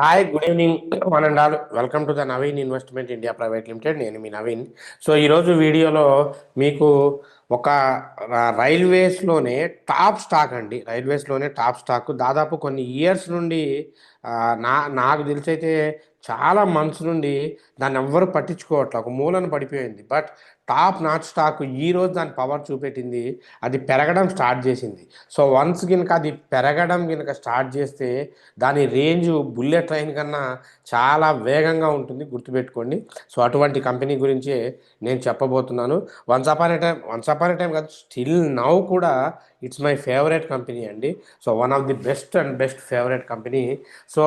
Hi good evening one and all. Welcome to the Naveen investment India private limited. నేను మీ Naveen. So ఈరోజు వీడియోలో మీకు ఒక రైల్వేస్లోనే టాప్ స్టాక్ అండి. రైల్వేస్లోనే టాప్ స్టాక్ దాదాపు కొన్ని ఇయర్స్ నుండి ఆ, నాకు తెలిసి అయితే చాలా మంత్స్ నుండి దాన్ని ఎవ్వరు పట్టించుకోవట్లే, ఒక మూలన పడిపోయింది. బట్ టాప్ నాట్ స్టాక్ ఈ రోజు దాని పవర్ చూపెట్టింది, అది పెరగడం స్టార్ట్ చేసింది. సో వన్స్ గినక అది పెరగడం గినక స్టార్ట్ చేస్తే దాని రేంజ్ బుల్లెట్ ట్రైన్ కన్నా చాలా వేగంగా ఉంటుంది, గుర్తుపెట్టుకోండి. సో అటువంటి కంపెనీ గురించి నేను చెప్పబోతున్నాను. వన్స్ అపాన్ ఏ టైం కాదు, స్టిల్ నౌ కూడా ఇట్స్ మై ఫేవరెట్ కంపెనీ అండి. So one of the best and best favourite company. So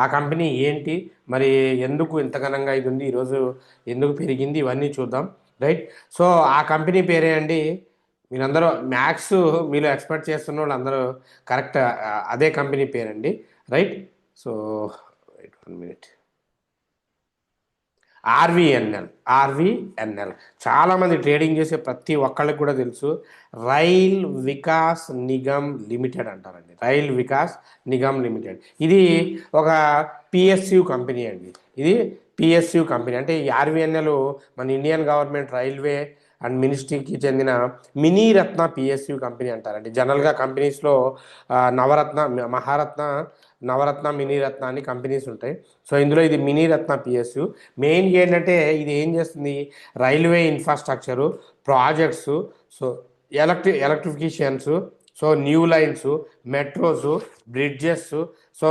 ఆ కంపెనీ ఏంటి, మరి ఎందుకు ఇంత ఘనంగా ఇది ఉంది, ఈరోజు ఎందుకు పెరిగింది, ఇవన్నీ చూద్దాం. రైట్. సో ఆ కంపెనీ పేరే అండి, మీరందరూ మ్యాథ్స్ మీలో ఎక్స్పెక్ట్ చేస్తున్న వాళ్ళు అందరూ కరెక్ట్, అదే కంపెనీ పేరండి. Right. So wait 1 minute. RVNL. RVNL చాలామంది ట్రేడింగ్ చేసే ప్రతి ఒక్కళ్ళకి కూడా తెలుసు. రైల్ వికాస్ నిగమ్ లిమిటెడ్ అంటారండి. రైల్ వికాస్ నిగమ్ లిమిటెడ్ ఇది ఒక పిఎస్యు కంపెనీ అండి. ఇది పిఎస్యు కంపెనీ అంటే ఈ ఆర్వీఎన్ఎల్ మన ఇండియన్ గవర్నమెంట్ రైల్వే అండ్ మినిస్ట్రీకి చెందిన మినీ రత్న పిఎస్యు కంపెనీ అంటారండి. జనరల్గా కంపెనీస్లో నవరత్న, మహారత్న, నవరత్న, మినీ రత్న అని కంపెనీస్ ఉంటాయి. సో ఇందులో ఇది మినీ రత్న పిఎస్యు. మెయిన్గా ఏంటంటే ఇది ఏం చేస్తుంది, railway infrastructure, projects, so electrifications, so new lines, metros, bridges, so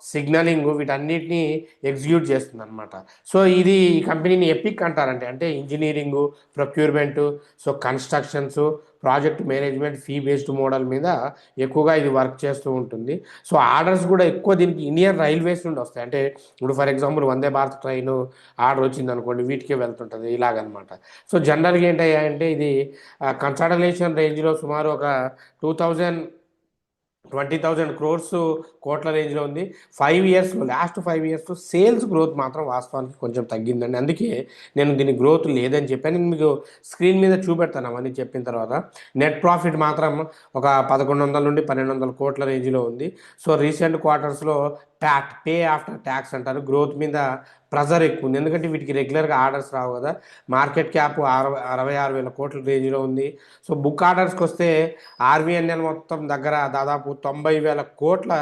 signaling, వీటన్నిటిని ఎగ్జిక్యూట్ చేస్తుంది అనమాట. సో ఇది ఈ కంపెనీని ఎపిక్ అంటారంటే, అంటే engineering, procurement, so constructions, project management, fee based model మీద ఎక్కువగా ఇది వర్క్ చేస్తూ ఉంటుంది. సో ఆర్డర్స్ కూడా ఎక్కువ దీనికి ఇండియన్ రైల్వేస్ నుండి వస్తాయి. అంటే ఇప్పుడు for example Vande Bharat train order వచ్చింది అనుకోండి, వీటికే వెళ్తుంటుంది ఇలాగనమాట. సో జనరల్గా ఏంటంటే ఇది కన్సల్టేషన్ రేంజ్లో సుమారు ఒక 20,000 crores కోట్ల రేంజ్లో ఉంది. 5 ఇయర్స్లో, లాస్ట్ 5 ఇయర్స్లో సేల్స్ గ్రోత్ మాత్రం వాస్తవానికి కొంచెం తగ్గిందండి. అందుకే నేను దీని గ్రోత్ లేదని చెప్పాను. నేను మీకు స్క్రీన్ మీద చూపెడతాను అవన్నీ చెప్పిన తర్వాత. నెట్ ప్రాఫిట్ మాత్రం ఒక 1,100 నుండి 1,200 కోట్ల రేంజ్లో ఉంది. సో రీసెంట్ క్వార్టర్స్లో పే ఆఫ్టర్ ట్యాక్స్ అంటారు, గ్రోత్ మీద ప్రెజర్ ఎక్కువ ఉంది. ఎందుకంటే వీటికి రెగ్యులర్గా ఆర్డర్స్ రావు కదా. మార్కెట్ క్యాప్ 66,000 కోట్ల రేంజ్లో ఉంది. సో బుక్ ఆర్డర్స్కి వస్తే ఆర్వీఎన్ఎల్ మొత్తం దగ్గర దాదాపు 90,000 కోట్ల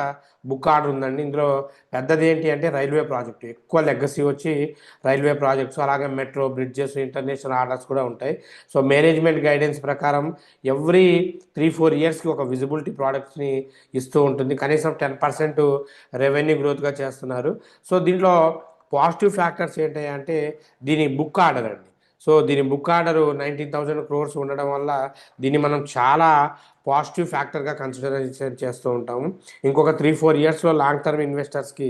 బుక్ ఆర్డర్ ఉందండి. ఇందులో పెద్దది ఏంటి అంటే రైల్వే ప్రాజెక్టు, ఎక్కువ లెగసీ వచ్చి రైల్వే ప్రాజెక్ట్స్, అలాగే మెట్రో, బ్రిడ్జెస్, ఇంటర్నేషనల్ ఆర్డర్స్ కూడా ఉంటాయి. సో మేనేజ్మెంట్ గైడెన్స్ ప్రకారం ఎవ్రీ 3-4 ఇయర్స్కి ఒక విజిబిలిటీ ప్రోడక్ట్స్ని ఇస్తూ ఉంటుంది. కనీసం 10% రెవెన్యూ గ్రోత్గా చేస్తున్నారు. సో దీంట్లో పాజిటివ్ ఫ్యాక్టర్స్ ఏంటి అంటే దీని బుక్ ఆర్డర్ అండి. సో దీని బుక్ ఆర్డరు 19,000 crores ఉండడం వల్ల దీన్ని మనం చాలా పాజిటివ్ ఫ్యాక్టర్గా కన్సిడరేషన్ చేస్తూ ఉంటాము. ఇంకొక 3-4 ఇయర్స్లో లాంగ్ టర్మ్ ఇన్వెస్టర్స్కి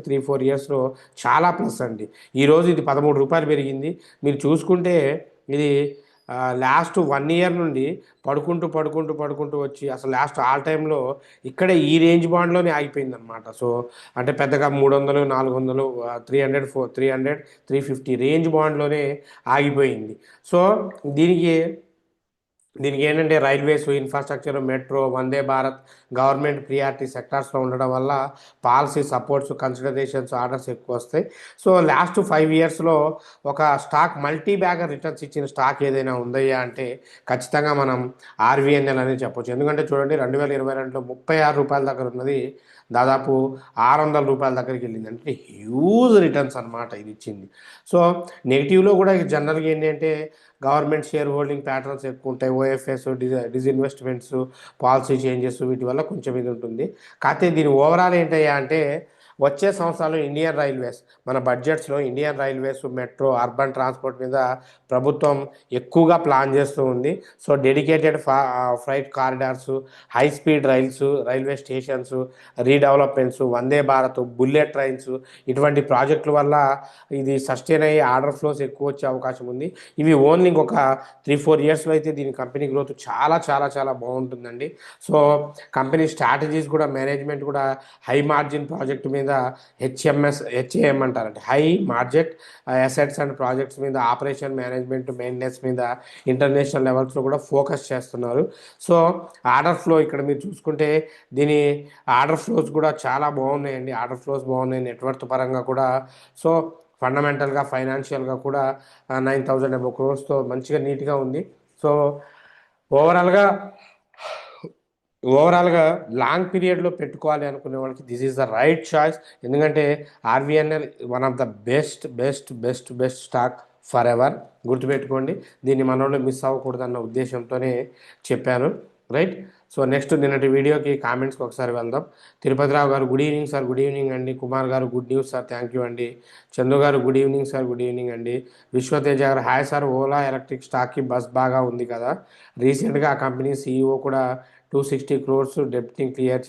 3-4 ఇయర్స్లో చాలా ప్లస్ అండి. ఈరోజు ఇది 13 రూపాయలు పెరిగింది. మీరు చూసుకుంటే ఇది లాస్ట్ 1 ఇయర్ నుండి పడుకుంటూ వచ్చి అసలు లాస్ట్ ఆల్ టైంలో ఇక్కడే ఈ రేంజ్ బాండ్లోనే ఆగిపోయింది అనమాట. సో అంటే పెద్దగా 300, 400, 300, 300, 350 రేంజ్ బాండ్లోనే ఆగిపోయింది. సో దీనికి దీనికి ఏంటంటే railways, infrastructure, metro, Vande Bharat government priority సెక్టార్స్లో ఉండడం వల్ల పాలసీ సపోర్ట్స్, కన్సిడరేషన్స్, ఆర్డర్స్ ఎక్కువ వస్తాయి. సో లాస్ట్ 5 ఇయర్స్లో ఒక స్టాక్ మల్టీ బ్యాగర్ రిటర్న్స్ ఇచ్చిన స్టాక్ ఏదైనా ఉందయ్యా అంటే ఖచ్చితంగా మనం ఆర్వీఎన్ఎల్ అనేది చెప్పొచ్చు. ఎందుకంటే చూడండి, 2022లో 36 రూపాయల దగ్గర ఉన్నది దాదాపు 600 రూపాయల దగ్గరికి వెళ్ళింది. అంటే హ్యూజ్ రిటర్న్స్ అనమాట ఇది ఇచ్చింది. సో నెగిటివ్లో కూడా జనరల్గా ఏంటంటే గవర్నమెంట్ షేర్ హోల్డింగ్ ప్యాటర్న్స్ ఎక్కువ ఉంటాయి, ఓఎఫ్ఎస్, డిస్ఇన్వెస్ట్మెంట్స్, పాలసీ చేంజెస్, వీటి వల్ల కొంచెం ఇది ఉంటుంది. కాకపోతే దీని ఓవరాల్ ఏంటయ్యా అంటే వచ్చే సంవత్సరాలు ఇండియన్ రైల్వేస్, మన బడ్జెట్స్లో Indian railways, metro, urban transport మీద ప్రభుత్వం ఎక్కువగా ప్లాన్ చేస్తూ ఉంది. So dedicated freight corridors, high speed rails, railway stations, redevelopments, Vande Bharat, bullet trains, ఇటువంటి ప్రాజెక్టుల వల్ల ఇది సస్టైన్ అయ్యి ఆర్డర్ ఫ్లోస్ ఎక్కువ వచ్చే అవకాశం ఉంది. ఇవి ఓన్లీ ఇంకొక 3-4 ఇయర్స్లో అయితే దీని కంపెనీ గ్రోత్ చాలా చాలా చాలా బాగుంటుందండి. సో కంపెనీ స్ట్రాటజీస్ కూడా, మేనేజ్మెంట్ కూడా హై మార్జిన్ ప్రాజెక్ట్ మీద మీద హెచ్ఏఎం అంటారంటే high margin assets and projects మీద ఆపరేషన్ మేనేజ్మెంట్ మెయింటెనెన్స్ మీద ఇంటర్నేషనల్ లెవెల్స్లో కూడా ఫోకస్ చేస్తున్నారు. సో ఆర్డర్ ఫ్లో ఇక్కడ మీరు చూసుకుంటే దీని ఆర్డర్ ఫ్లోస్ కూడా చాలా బాగున్నాయండి. ఆర్డర్ ఫ్లోస్ బాగున్నాయి, నెట్వర్క్ పరంగా కూడా. సో ఫండమెంటల్గా ఫైనాన్షియల్గా కూడా 9,000 అబౌవ్ క్రోర్స్తో మంచిగా నీట్గా ఉంది. సో ఓవరాల్గా ఓవరాల్గా లాంగ్ పీరియడ్లో పెట్టుకోవాలి అనుకునే వాళ్ళకి this is the right choice. ఎందుకంటే RVNL one of the best best best best stock for ever. గుర్తుపెట్టుకోండి, దీన్ని మన వాళ్ళు మిస్ అవ్వకూడదన్న ఉద్దేశంతోనే చెప్పాను. రైట్. సో నెక్స్ట్ నిన్నటి వీడియోకి కామెంట్స్కి ఒకసారి వెళ్దాం. తిరుపతిరావు గారు good evening sir. Good evening అండి. కుమార్ గారు good news sir, thank you అండి. చందు గారు good evening sir. Good evening అండి. విశ్వతేజ గారు హాయ్ సార్, ఓలా ఎలక్ట్రిక్ స్టాక్కి బస్ బాగా ఉంది కదా. రీసెంట్గా ఆ కంపెనీ సీఈఓ కూడా 260 crores డెప్ట్ని క్లియర్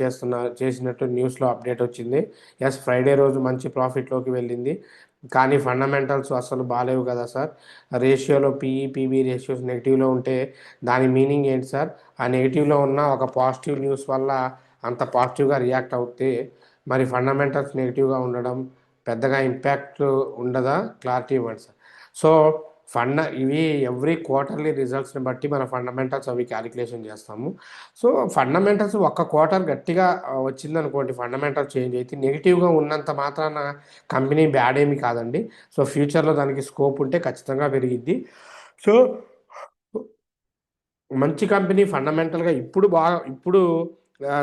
చేసినట్టు న్యూస్లో అప్డేట్ వచ్చింది. ఎస్, ఫ్రైడే రోజు మంచి ప్రాఫిట్లోకి వెళ్ళింది. కానీ ఫండమెంటల్స్ అసలు బాగాలేవు కదా సార్. రేషియోలో పీఈ రేషియోస్ నెగిటివ్లో ఉంటే దాని మీనింగ్ ఏంటి సార్? ఆ నెగిటివ్లో ఉన్న ఒక పాజిటివ్ న్యూస్ వల్ల అంత పాజిటివ్గా రియాక్ట్ అవుతే మరి ఫండమెంటల్స్ నెగిటివ్గా ఉండడం పెద్దగా ఇంపాక్ట్ ఉండదా? క్లారిటీ ఇవ్వండి సార్. సో ఇవి ఎవ్రీ క్వార్టర్లీ రిజల్ట్స్ని బట్టి మన ఫండమెంటల్స్ అవి క్యాలిక్యులేషన్ చేస్తాము. సో ఫండమెంటల్స్ ఒక్క క్వార్టర్ గట్టిగా వచ్చిందనుకోండి, ఫండమెంటల్ చేంజ్ అయితే నెగిటివ్గా ఉన్నంత మాత్రాన కంపెనీ బ్యాడ్ ఏమి కాదండి. సో ఫ్యూచర్లో దానికి స్కోప్ ఉంటే ఖచ్చితంగా పెరిగిద్ది. సో మంచి కంపెనీ ఫండమెంటల్గా ఇప్పుడు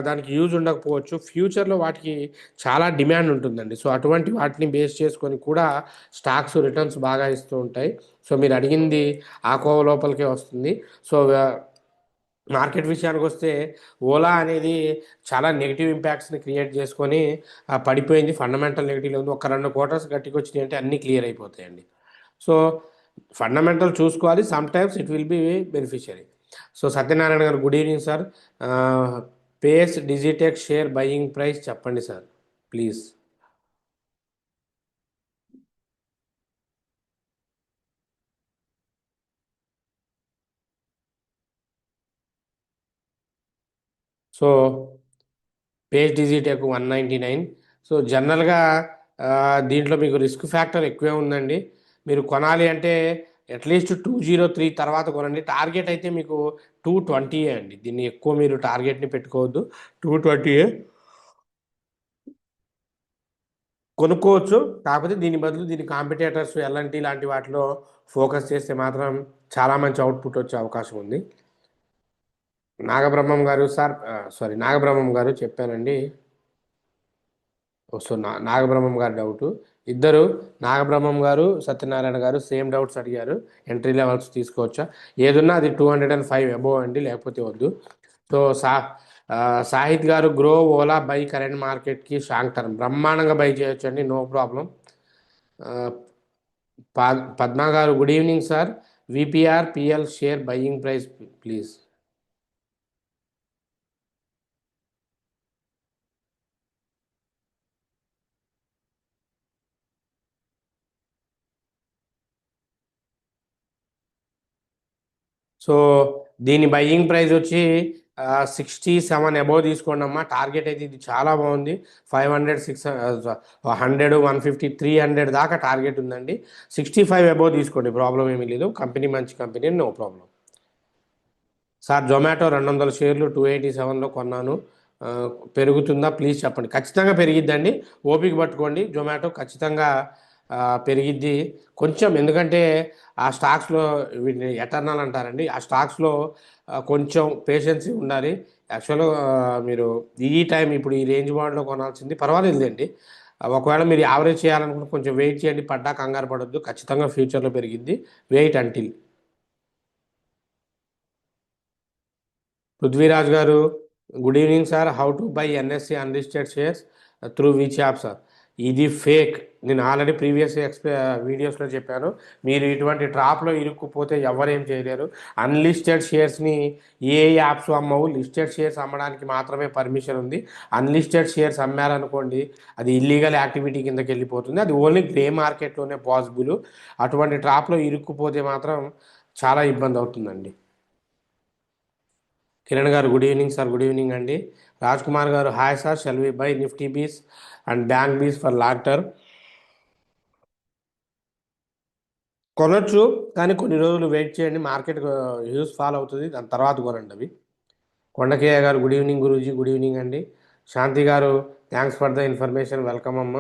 దానికి యూజ్ ఉండకపోవచ్చు, ఫ్యూచర్లో వాటికి చాలా డిమాండ్ ఉంటుందండి. సో అటువంటి వాటిని బేస్ చేసుకొని కూడా స్టాక్స్ రిటర్న్స్ బాగా ఇస్తూ ఉంటాయి. సో మీరు అడిగింది ఆ కోవ లోపలికే వస్తుంది. సో మార్కెట్ విషయానికి వస్తే ఓలా అనేది చాలా నెగిటివ్ ఇంపాక్ట్స్ని క్రియేట్ చేసుకొని పడిపోయింది. ఫండమెంటల్ నెగిటివ్లో ఉంది. ఒక 2 క్వార్టర్స్ గట్టికి వచ్చినాయి అంటే అన్నీ క్లియర్ అయిపోతాయండి. సో ఫండమెంటల్ చూసుకోవాలి, sometimes it will be beneficiary. So Satyanarayana గారు good evening sir. Pace Digitek share buying price చెప్పండి sir please. So Pace Digitek 199. So జనరల్గా దీంట్లో మీకు రిస్క్ ఫ్యాక్టర్ ఎక్కువే ఉందండి. మీరు కొనాలి అంటే అట్లీస్ట్ 203 తర్వాత కొనండి. టార్గెట్ అయితే మీకు 220 అండి. దీన్ని ఎక్కువ మీరు టార్గెట్ని పెట్టుకోవద్దు. 220 కొనుక్కోవచ్చు. కాకపోతే దీని బదులు దీని కాంపిటేటర్స్ ఎల్ఎన్టీ లాంటి వాటిలో ఫోకస్ చేస్తే మాత్రం చాలా మంచి అవుట్పుట్ వచ్చే అవకాశం ఉంది. నాగబ్రహ్మం గారు సార్, నాగబ్రహ్మం గారు చెప్పానండి. సో నాగబ్రహ్మం గారు డౌట్, ఇద్దరు నాగబ్రహ్మం గారు సత్యనారాయణ గారు సేమ్ డౌట్స్ అడిగారు. ఎంట్రీ లెవెల్స్ తీసుకోవచ్చా? ఏదున్నా అది 205 అబోవ్ అండి, లేకపోతే వద్దు. సో సాహిత్ గారు గ్రో ఓలా బై కరెంట్ మార్కెట్కి షాంగ్ టర్మ్ బ్రహ్మాండంగా బై చేయొచ్చు అండి, no problem. Padma garu good evening sir. VPR PL share buying price please. So దీని బయ్యింగ్ ప్రైస్ వచ్చి 67 అబోవ్ తీసుకోండి అమ్మా. టార్గెట్ అయితే ఇది చాలా బాగుంది. 500, 600, 100, 150, 300 దాకా టార్గెట్ ఉందండి. 65 అబోవ్ తీసుకోండి, ప్రాబ్లం ఏమీ లేదు. కంపెనీ మంచి company, no problem. Sir Zomato 200 షేర్లు 287లో కొన్నాను, పెరుగుతుందా ప్లీజ్ చెప్పండి. ఖచ్చితంగా పెరిగిద్దండి, ఓపిక పట్టుకోండి. జొమాటో ఖచ్చితంగా పెరిగిద్ది కొంచెం. ఎందుకంటే ఆ స్టాక్స్లో వీటిని ఎటర్నల్ అంటారండి, ఆ స్టాక్స్లో కొంచెం పేషెన్సీ ఉండాలి. యాక్చువల్గా మీరు ఈ టైం ఇప్పుడు ఈ రేంజ్ బాండ్లో కొనాల్సింది పర్వాలేదండి. ఒకవేళ మీరు యావరేజ్ చేయాలనుకుంటే కొంచెం వెయిట్ చేయండి, పడ్డా కంగారు పడొద్దు. ఖచ్చితంగా ఫ్యూచర్లో పెరిగిద్ది, వెయిట్ అంటిల్. పృథ్వీరాజ్ గారు good evening sir. How to buy NSC unlisted shares through which app sir? ఇది ఫేక్. నేను ఆల్రెడీ ప్రీవియస్ వీడియోస్లో చెప్పాను. మీరు ఇటువంటి ట్రాప్లో ఇరుక్కుపోతే ఎవరేం చేయలేరు. అన్లిస్టెడ్ షేర్స్ని ఏ యాప్స్ అమ్మవు, లిస్టెడ్ షేర్స్ అమ్మడానికి మాత్రమే పర్మిషన్ ఉంది. అన్లిస్టెడ్ షేర్స్ అమ్మారనుకోండి అది ఇల్లీగల్ యాక్టివిటీ కిందకి వెళ్ళిపోతుంది. అది ఓన్లీ గ్రే మార్కెట్లోనే పాసిబుల్. అటువంటి ట్రాప్లో ఇరుక్కుపోతే మాత్రం చాలా ఇబ్బంది అవుతుందండి. Kiran garu good evening sir. Good evening అండి. Raj Kumar garu hi sir, shall we buy Nifty BeES and bank BeES for long term? కొనొచ్చు, కానీ కొన్ని రోజులు వెయిట్ చేయండి. మార్కెట్ యూస్ ఫాల్ అవుతుంది, దాని తర్వాత కొనండి అవి. కొండకేయ గారు good evening Guruji. Good evening అండి. శాంతి గారు thanks for the information, welcome అమ్మ.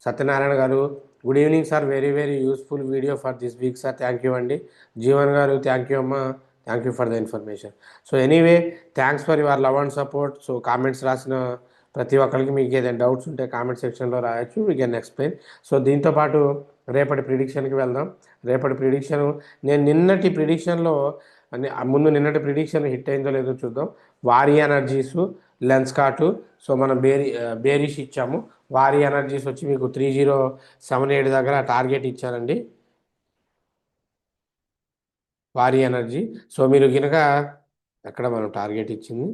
సత్యనారాయణ గారు good evening sir, very very useful video for this week sir, thank you అండి. జీవన్ గారు థ్యాంక్ యూ అమ్మ, thank you for the information. So anyway, thanks for your love and support. So comments రాసిన ప్రతి ఒక్కరికి మీకు ఏదైనా డౌట్స్ ఉంటే comment సెక్షన్లో రాయొచ్చు, వీ కెన్ ఎక్స్ప్లెయిన్. సో దీంతోపాటు రేపటి ప్రిడిక్షన్కి వెళ్దాం. రేపటి ప్రిడిక్షన్, నేను నిన్నటి ప్రిడిక్షన్లో ముందు నిన్నటి ప్రిడిక్షన్ హిట్ అయిందో లేదో చూద్దాం. వారి ఎనర్జీసు, లెన్స్ కార్టు. సో మనం బేరిష్ ఇచ్చాము. వారి ఎనర్జీస్ వచ్చి మీకు 3078 దగ్గర టార్గెట్ ఇచ్చానండి, వారి ఎనర్జీ. సో మీరు కనుక ఎక్కడ మనం టార్గెట్ ఇచ్చింది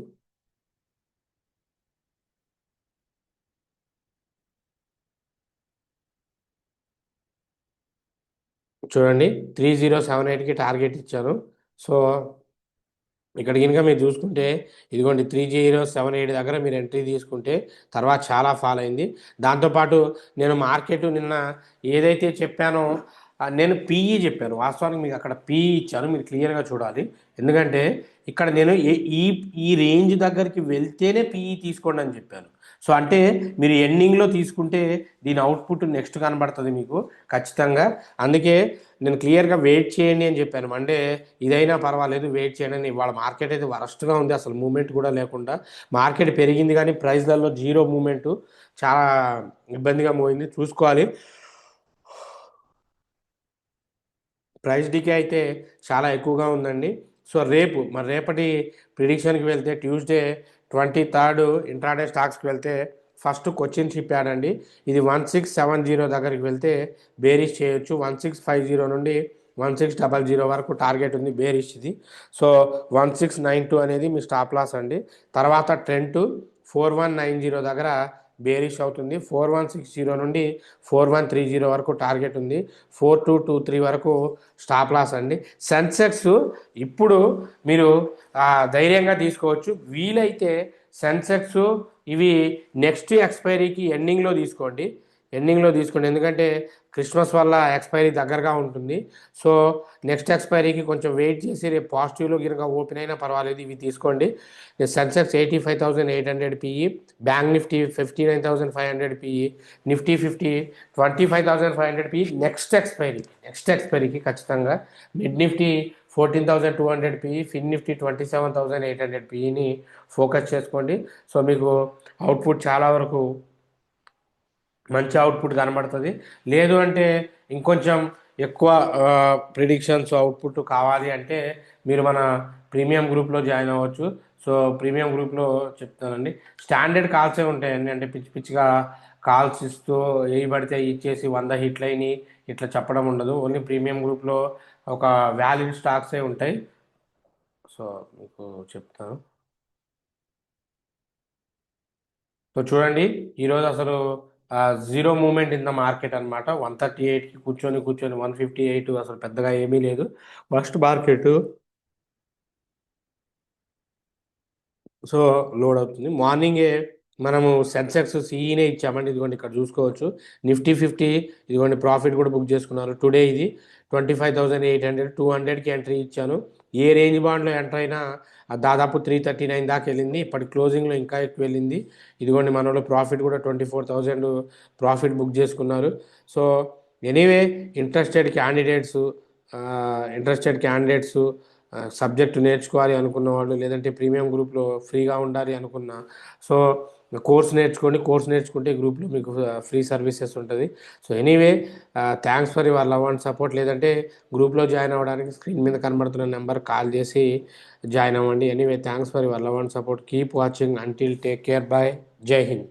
చూడండి, 3078కి టార్గెట్ ఇచ్చాను. సో ఇక్కడ కనుక మీరు చూసుకుంటే ఇదిగోండి 3078 దగ్గర మీరు ఎంట్రీ తీసుకుంటే తర్వాత చాలా ఫాల్ అయింది. దాంతోపాటు నేను మార్కెట్ నిన్న ఏదైతే చెప్పానో నేను పీఈ చెప్పాను. వాస్తవానికి మీకు అక్కడ పీఈ ఇచ్చాను, మీరు క్లియర్గా చూడాలి. ఎందుకంటే ఇక్కడ నేను ఈ ఈ రేంజ్ దగ్గరికి వెళ్తేనే పీఈ తీసుకోండి అని చెప్పాను. సో అంటే మీరు ఎండింగ్లో తీసుకుంటే దీని అవుట్పుట్ నెక్స్ట్ కనబడుతుంది మీకు ఖచ్చితంగా. అందుకే నేను క్లియర్గా వెయిట్ చేయండి అని చెప్పాను. అంటే ఇదైనా పర్వాలేదు, వెయిట్ చేయండి. ఇవాళ మార్కెట్ అయితే వరస్ట్గా ఉంది, అసలు మూమెంట్ కూడా లేకుండా. మార్కెట్ పెరిగింది కానీ ప్రైస్లలో జీరో మూమెంటు, చాలా ఇబ్బందిగా పోయింది. చూసుకోవాలి. ప్రైస్ డికే అయితే చాలా ఎక్కువగా ఉందండి. సో రేపటి ప్రిడిక్షన్కి వెళ్తే ట్యూస్డే 23rd ఇంట్రాడే స్టాక్స్కి వెళ్తే ఫస్ట్ కొచ్చిన్ షిప్ యార్డ్ అండి. ఇది 1670 దగ్గరికి వెళ్తే బేరిష్ చేయొచ్చు. 1650 నుండి 1600 వరకు టార్గెట్ ఉంది బేరిష్ ఇది. సో 1692 అనేది మీ స్టాప్ లాస్ అండి. తర్వాత ట్రెండ్ 4190 దగ్గర బేరిష్ అవుతుంది. 4160 నుండి 4130 వరకు టార్గెట్ ఉంది. 4223 వరకు స్టాప్ లాస్ అండి. సెన్సెక్స్ ఇప్పుడు మీరు ధైర్యంగా తీసుకోవచ్చు. వీలైతే సెన్సెక్స్ ఇవి నెక్స్ట్ ఎక్స్పైరీకి ఎండింగ్లో తీసుకోండి, ఎందుకంటే క్రిస్మస్ వల్ల ఎక్స్పైరీ దగ్గరగా ఉంటుంది. సో నెక్స్ట్ ఎక్స్పైరీకి కొంచెం వెయిట్ చేసి రేపు పాజిటివ్లో కనుక ఓపెన్ అయినా పర్వాలేదు, ఇవి తీసుకోండి. Sensex 85,800 PE, bank nifty 59,500 PE, nifty 25,500 PE. Next ఎక్స్పైరీకి ఖచ్చితంగా mid nifty 14,200 PE, fin nifty 27,800 పిఈని ఫోకస్ చేసుకోండి. సో మీకు అవుట్పుట్ చాలా వరకు మంచి అవుట్పుట్ కనబడుతుంది. లేదు అంటే ఇంకొంచెం ఎక్కువ ప్రిడిక్షన్స్ అవుట్పుట్ కావాలి అంటే మీరు మన ప్రీమియం గ్రూప్లో జాయిన్ అవ్వచ్చు. సో ప్రీమియం గ్రూప్లో చెప్తానండి, స్టాండర్డ్ కాల్సే ఉంటాయండి. అంటే పిచ్చి పిచ్చిగా కాల్స్ ఇస్తూ ఏ పడితే ఇచ్చేసి 100 హిట్లైని ఇట్లా చెప్పడం ఉండదు. ఓన్లీ ప్రీమియం గ్రూప్లో ఒక వ్యాలిడ్ స్టాక్సే ఉంటాయి. సో మీకు చెప్తాను. సో చూడండి, ఈరోజు అసలు zero movement in the market అనమాట. 138కి కూర్చొని 158 అసలు పెద్దగా ఏమీ లేదు. ఫస్ట్ మార్కెట్ సో లోడ్ అవుతుంది. మార్నింగే మనము సెన్సెక్స్ సిఈనే ఇచ్చామండి, ఇదిగోండి ఇక్కడ చూసుకోవచ్చు. నిఫ్టీ 50 ఇదిగోండి ప్రాఫిట్ కూడా బుక్ చేసుకున్నారు. టుడే ఇది 25,800, 200కి ఎంట్రీ ఇచ్చాను. ఏ రేంజ్ బాండ్లో ఎంటర్ అయినా దాదాపు 339 దాకా వెళ్ళింది. ఇప్పటి క్లోజింగ్లో ఇంకా ఎక్కువ వెళ్ళింది. ఇదిగోండి మన వాళ్ళు ప్రాఫిట్ కూడా 24,000 ప్రాఫిట్ బుక్ చేసుకున్నారు. So anyway, interested candidates subject నేర్చుకోవాలి అనుకున్న వాళ్ళు, లేదంటే ప్రీమియం గ్రూప్లో ఫ్రీగా ఉండాలి అనుకున్న, సో కోర్స్ నేర్చుకుంటే ఈ గ్రూప్లో మీకు ఫ్రీ సర్వీసెస్ ఉంటుంది. So anyway, thanks for your love and support. లేదంటే గ్రూప్లో జాయిన్ అవ్వడానికి స్క్రీన్ మీద కనబడుతున్న నెంబర్ కాల్ చేసి జాయిన్ అవ్వండి. Anyway, thanks for your love and support. Keep watching until, take care, bye, Jai Hind.